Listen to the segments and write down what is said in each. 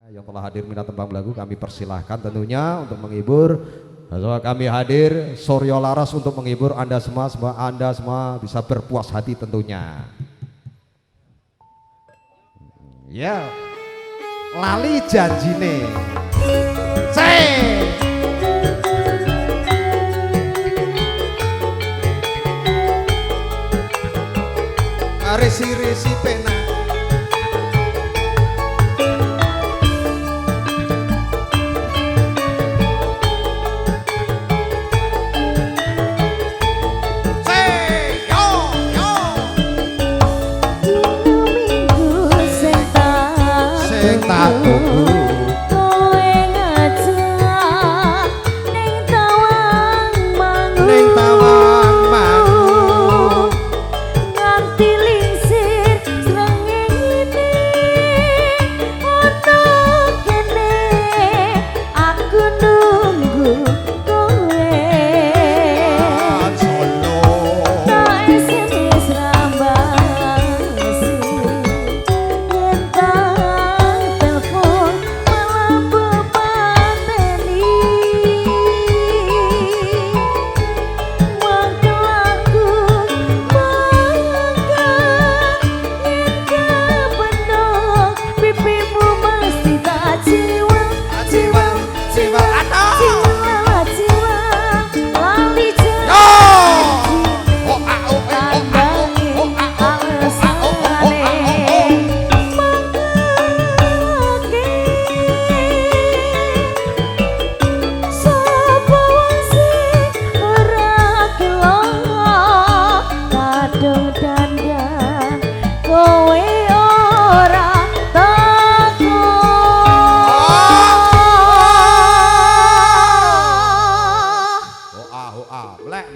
Yang telah hadir minat tembang lagu kami persilahkan tentunya untuk menghibur. Kami hadir Suryo Laras untuk menghibur Anda semua bisa berpuas hati tentunya. Ya, lali janjine. Risi-risi pena.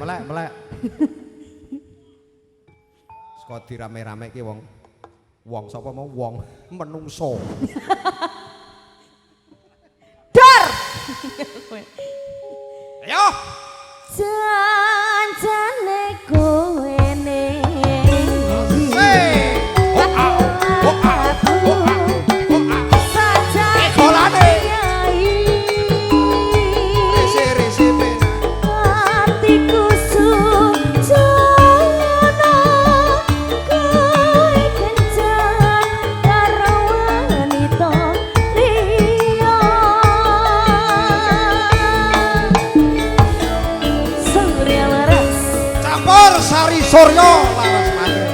Melek. Sekot dirame-rame ki wong sapa mau wong menungso. Dar. Ayo. Janjane kowe ning Sari Suryo Laras Made.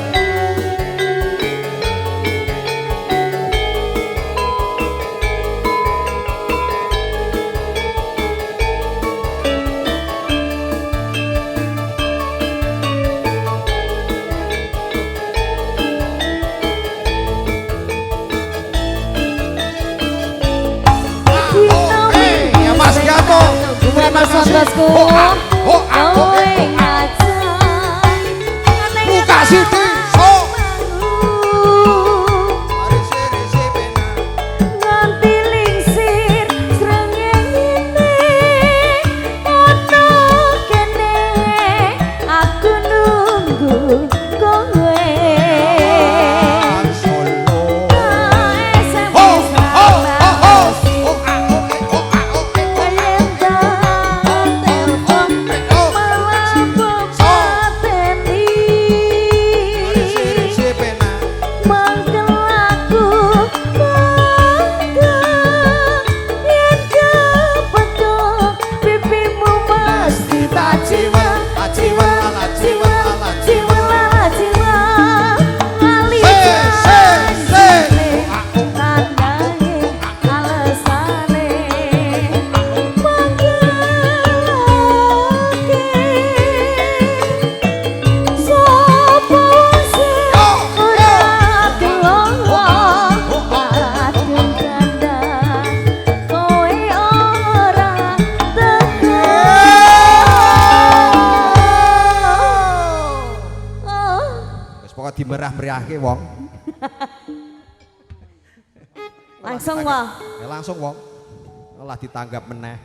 Ya Mas Gato, terima kasih bosku. Siti so risi-risi pena nganti lingsir srengenge ono kene aku nunggu kowe solo dimerah-merahke wong. Langsung wong. Ya langsung wong. Lah ditanggap meneh.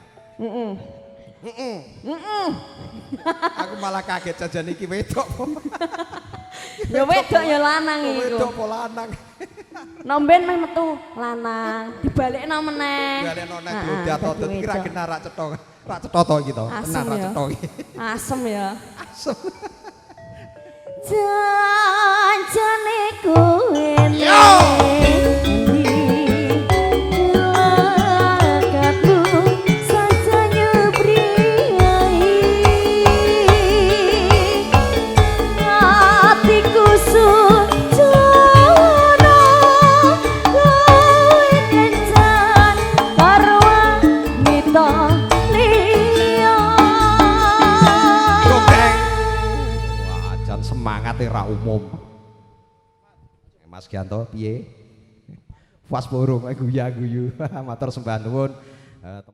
Aku malah kaget jajan iki wedok. Ya wedok ya lanang iku. Wedok apa lanang? Nomben meh metu lanang, dibalekno meneh. Balekno nek Heeh, diodat-odat dadi kira wedok. kena rak cetha. Rak cetha to iki to. Tenan Asem rak ya. cetha iki. Asem ya. Asem. Janjane kowe Yo! Wah, jan semangate ra umum. Mas Gianto piye? Puas burung guya-guyu. Matur sembah nuwun.